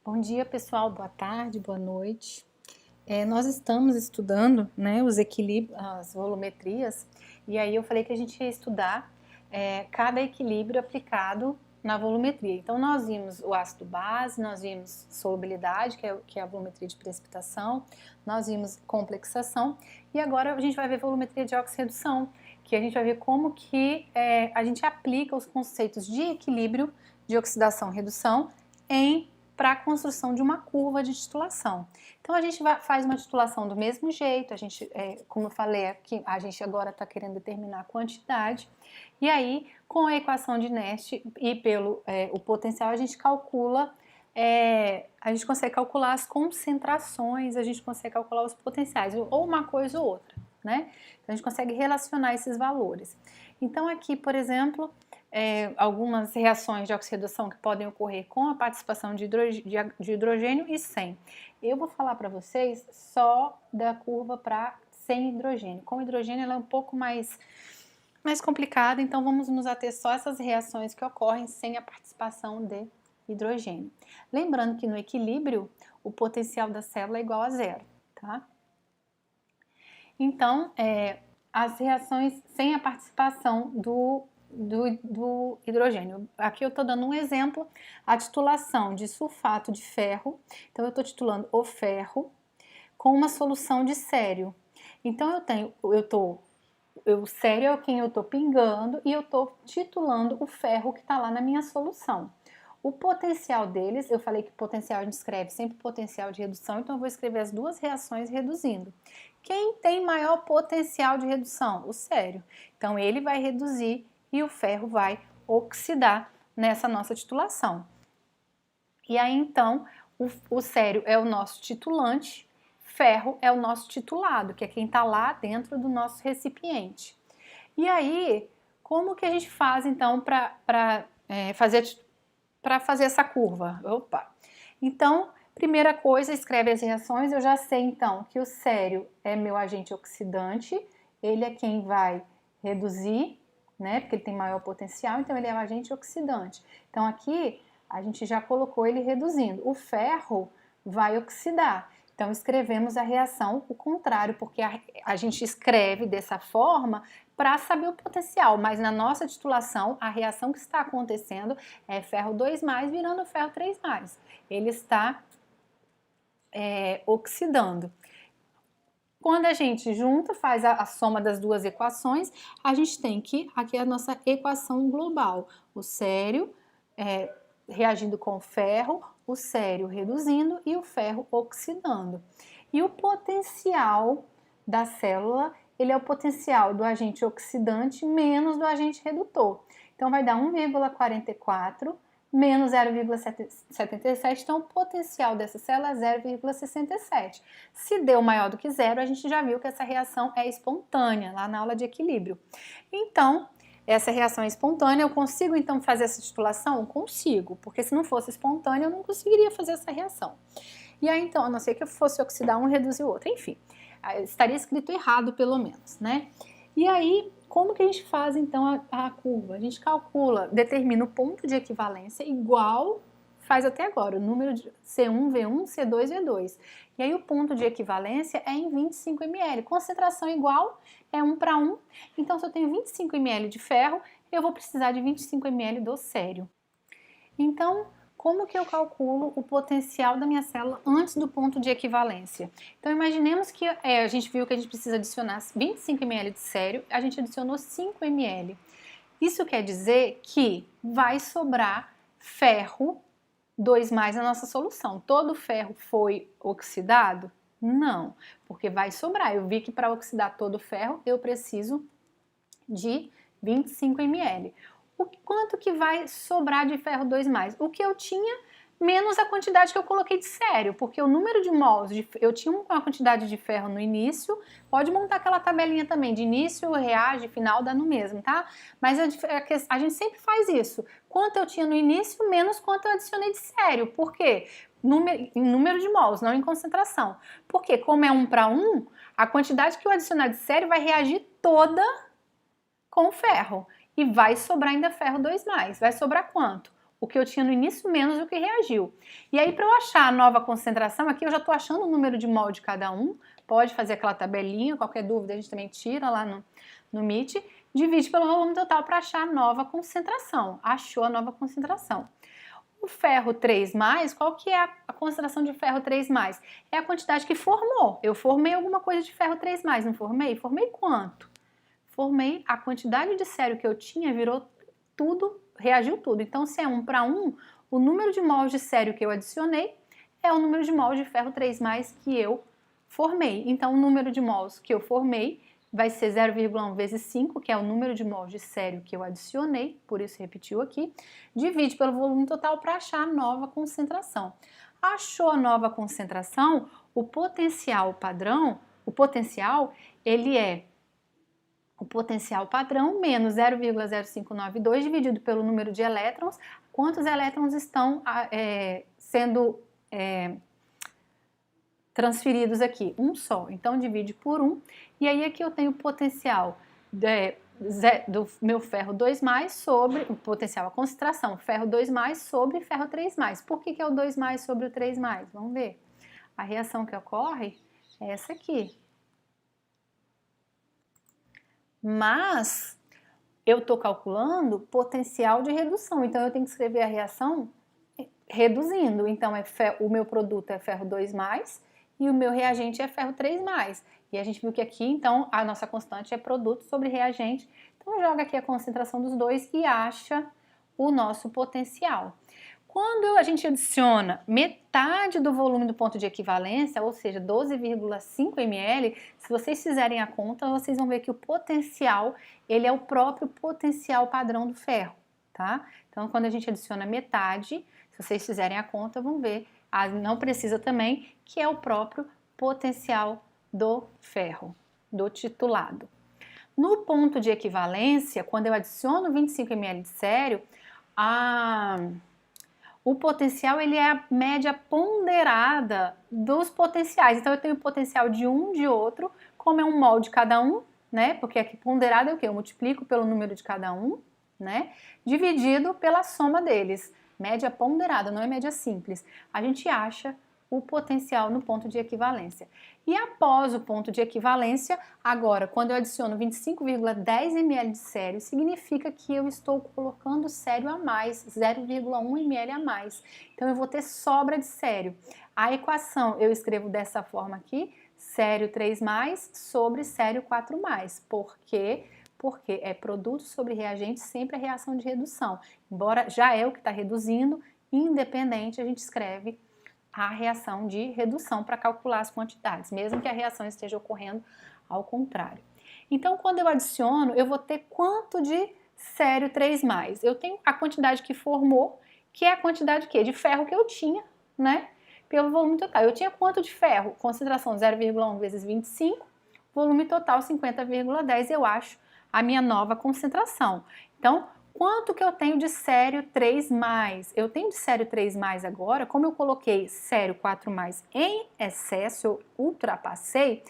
Bom dia, pessoal. Boa tarde, boa noite. Nós estamos estudando, né, os equilíbrios, as volumetrias, e aí eu falei que a gente ia estudar cada equilíbrio aplicado na volumetria. Então, nós vimos o ácido base, nós vimos solubilidade, que é a volumetria de precipitação, nós vimos complexação, e agora a gente vai ver volumetria de oxirredução, que a gente vai ver como que a gente aplica os conceitos de equilíbrio, de oxidação-redução para a construção de uma curva de titulação. Então a gente faz uma titulação do mesmo jeito, a gente, como eu falei aqui, a gente agora está querendo determinar a quantidade, e aí com a equação de Nernst e pelo o potencial a gente calcula, a gente consegue calcular as concentrações, a gente consegue calcular os potenciais, ou uma coisa ou outra, né? Então a gente consegue relacionar esses valores. Então aqui, por exemplo, algumas reações de oxidação que podem ocorrer com a participação de hidrogênio e sem. Eu vou falar para vocês só da curva para sem hidrogênio. Com hidrogênio ela é um pouco mais complicada, então vamos nos ater só a essas reações que ocorrem sem a participação de hidrogênio. Lembrando que no equilíbrio o potencial da célula é igual a zero, tá? Então, as reações sem a participação do hidrogênio. Aqui eu estou dando um exemplo, a titulação de sulfato de ferro. Então eu estou titulando o ferro com uma solução de cério. Então o cério é quem eu estou pingando e eu estou titulando o ferro que está lá na minha solução. O potencial deles, eu falei que potencial a gente escreve sempre potencial de redução, então eu vou escrever as duas reações reduzindo. Quem tem maior potencial de redução? O cério. Então ele vai reduzir e o ferro vai oxidar nessa nossa titulação. E aí então o cério é o nosso titulante, ferro é o nosso titulado, que é quem está lá dentro do nosso recipiente. E aí, como que a gente faz então para fazer essa curva? Opa! Então, primeira coisa, escreve as reações. Eu já sei então que o cério é meu agente oxidante, ele é quem vai reduzir, né? Porque ele tem maior potencial, então ele é um agente oxidante. Então aqui a gente já colocou ele reduzindo. O ferro vai oxidar. Então escrevemos a reação o contrário, porque a gente escreve dessa forma para saber o potencial, mas na nossa titulação a reação que está acontecendo é ferro 2+, virando ferro 3+. Ele está oxidando. Quando a gente junta, faz a soma das duas equações, a gente tem que, aqui é a nossa equação global, o cério reagindo com o ferro, o cério reduzindo e o ferro oxidando. E o potencial da célula, ele é o potencial do agente oxidante menos do agente redutor. Então vai dar 1,44 menos 0,77, então o potencial dessa célula é 0,67. Se deu maior do que zero, a gente já viu que essa reação é espontânea, lá na aula de equilíbrio. Então, essa reação é espontânea, eu consigo então fazer essa titulação? Consigo, porque se não fosse espontânea, eu não conseguiria fazer essa reação. E aí então, a não ser que eu fosse oxidar um e reduzir o outro, enfim, estaria escrito errado pelo menos, né? E aí, como que a gente faz então a curva? A gente calcula, determina o ponto de equivalência igual faz até agora, o número de C1, V1, C2, V2. E aí o ponto de equivalência é em 25 ml, concentração igual é 1:1, então se eu tenho 25 ml de ferro, eu vou precisar de 25 ml do cério. Então, como que eu calculo o potencial da minha célula antes do ponto de equivalência? Então, imaginemos que a gente viu que a gente precisa adicionar 25 ml de cério, a gente adicionou 5 ml. Isso quer dizer que vai sobrar ferro 2+ na nossa solução. Todo o ferro foi oxidado? Não, porque vai sobrar. Eu vi que para oxidar todo o ferro eu preciso de 25 ml. Quanto que vai sobrar de ferro 2+? O que eu tinha menos a quantidade que eu coloquei de cério, porque o número de mols, eu tinha uma quantidade de ferro no início, pode montar aquela tabelinha também, de início, reage, final, dá no mesmo, tá? Mas a gente sempre faz isso, quanto eu tinha no início, menos quanto eu adicionei de cério, por quê? Em número de mols, não em concentração. Porque como é 1:1, a quantidade que eu adicionar de cério vai reagir toda com ferro. E vai sobrar ainda ferro 2+. Vai sobrar quanto? o que eu tinha no início menos o que reagiu. E aí, para eu achar a nova concentração, aqui eu já estou achando o número de mol de cada um, pode fazer aquela tabelinha, qualquer dúvida a gente também tira lá no Meet, divide pelo volume total para achar a nova concentração. Achou a nova concentração. O ferro 3+, qual que é a concentração de ferro 3+? É a quantidade que formou. Eu formei alguma coisa de ferro 3+, não formei? Formei quanto? Formei a quantidade de sério que eu tinha, virou tudo, reagiu tudo. Então, se é 1 para 1, o número de mols de sério que eu adicionei é o número de mols de ferro 3+, que eu formei. Então, o número de mols que eu formei vai ser 0,1 vezes 5, que é o número de mols de sério que eu adicionei, por isso repetiu aqui, divide pelo volume total para achar a nova concentração. Achou a nova concentração, o potencial padrão, ele é o potencial padrão menos 0,0592 dividido pelo número de elétrons, quantos elétrons estão sendo transferidos aqui? Um só, então divide por 1, e aí aqui eu tenho o potencial do meu ferro 2+, sobre, o potencial, a concentração, ferro 2+, sobre ferro 3+. Por que é o 2+ sobre o 3+? Vamos ver. A reação que ocorre é essa aqui. Mas eu estou calculando potencial de redução, então eu tenho que escrever a reação reduzindo. Então, o meu produto é ferro 2+, e o meu reagente é ferro 3+. E a gente viu que aqui, então, a nossa constante é produto sobre reagente. Então, joga aqui a concentração dos dois e acha o nosso potencial. Quando a gente adiciona metade do volume do ponto de equivalência, ou seja, 12,5 ml, se vocês fizerem a conta, vocês vão ver que o potencial, ele é o próprio potencial padrão do ferro, tá? Então, quando a gente adiciona metade, se vocês fizerem a conta, vão ver, não precisa também, que é o próprio potencial do ferro, do titulado. No ponto de equivalência, quando eu adiciono 25 ml de sério, o potencial ele é a média ponderada dos potenciais. Então eu tenho o potencial de um de outro, como é um mol de cada um, né? Porque aqui ponderado é o quê? Eu multiplico pelo número de cada um, né? Dividido pela soma deles. Média ponderada, não é média simples. A gente acha o potencial no ponto de equivalência. E após o ponto de equivalência, agora, quando eu adiciono 25,10 ml de sério, significa que eu estou colocando sério a mais, 0,1 ml a mais. Então, eu vou ter sobra de sério. A equação eu escrevo dessa forma aqui, sério 3+, sobre sério 4+. Por quê? Porque é produto sobre reagente, sempre a reação de redução. Embora já é o que está reduzindo, independente, a gente escreve a reação de redução para calcular as quantidades, mesmo que a reação esteja ocorrendo ao contrário. Então, quando eu adiciono, eu vou ter quanto de sério 3+. Eu tenho a quantidade que formou, que é a quantidade de ferro que eu tinha, né? Pelo volume total. Eu tinha quanto de ferro? Concentração 0,1 vezes 25, volume total 50,10, eu acho a minha nova concentração. Então, quanto que eu tenho de sério 3+? Eu tenho de sério 3+ agora, como eu coloquei sério 4+ em excesso, eu ultrapassei,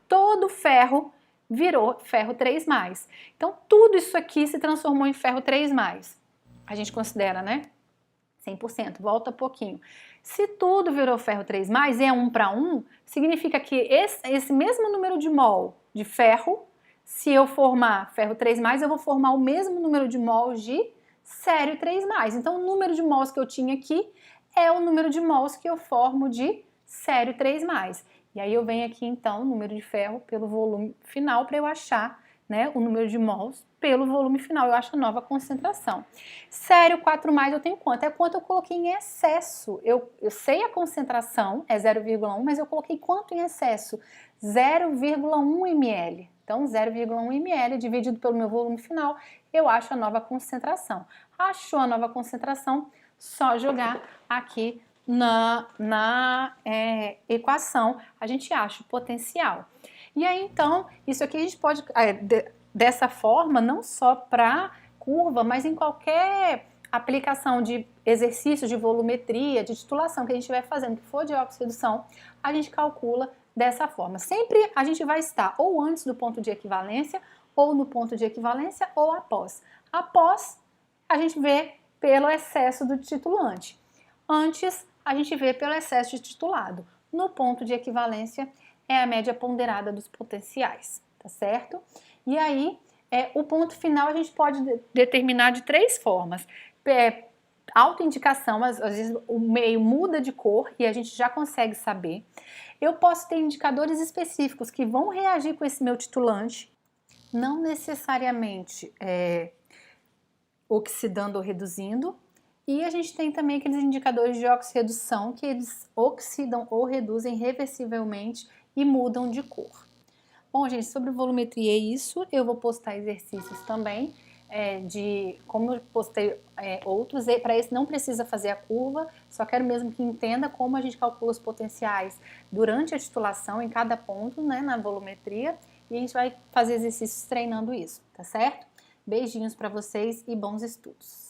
todo ferro virou ferro 3+. Então, tudo isso aqui se transformou em ferro 3+. A gente considera, né? 100%, volta um pouquinho. Se tudo virou ferro 3+, e é 1 para 1, significa que esse mesmo número de mol de ferro, se eu formar ferro 3+, eu vou formar o mesmo número de mols de sério 3+. Então, o número de mols que eu tinha aqui é o número de mols que eu formo de sério 3+. E aí eu venho aqui, então, o número de ferro pelo volume final para eu achar, né, o número de mols pelo volume final. Eu acho a nova concentração. Sério 4+, eu tenho quanto? É quanto eu coloquei em excesso. Eu sei a concentração, é 0,1, mas eu coloquei quanto em excesso? 0,1 ml. Então, 0,1 ml dividido pelo meu volume final, eu acho a nova concentração. Achou a nova concentração, só jogar aqui na equação, a gente acha o potencial. E aí, então, isso aqui a gente pode, dessa forma, não só para curva, mas em qualquer aplicação de exercícios de volumetria, de titulação que a gente estiver fazendo, que for de oxi-redução, a gente calcula dessa forma. Sempre a gente vai estar ou antes do ponto de equivalência, ou no ponto de equivalência, ou após. Após, a gente vê pelo excesso do titulante. Antes, a gente vê pelo excesso de titulado. No ponto de equivalência, é a média ponderada dos potenciais, tá certo? E aí, o ponto final a gente pode determinar de 3 formas. Autoindicação, às vezes o meio muda de cor e a gente já consegue saber. Eu posso ter indicadores específicos que vão reagir com esse meu titulante, não necessariamente oxidando ou reduzindo. E a gente tem também aqueles indicadores de oxirredução que eles oxidam ou reduzem reversivelmente e mudam de cor. Bom, gente, sobre volumetria é isso. Eu vou postar exercícios também, como eu postei outros. Para esse não precisa fazer a curva, só quero mesmo que entenda como a gente calcula os potenciais durante a titulação em cada ponto, né, na volumetria. E a gente vai fazer exercícios treinando isso, tá certo? Beijinhos para vocês e bons estudos!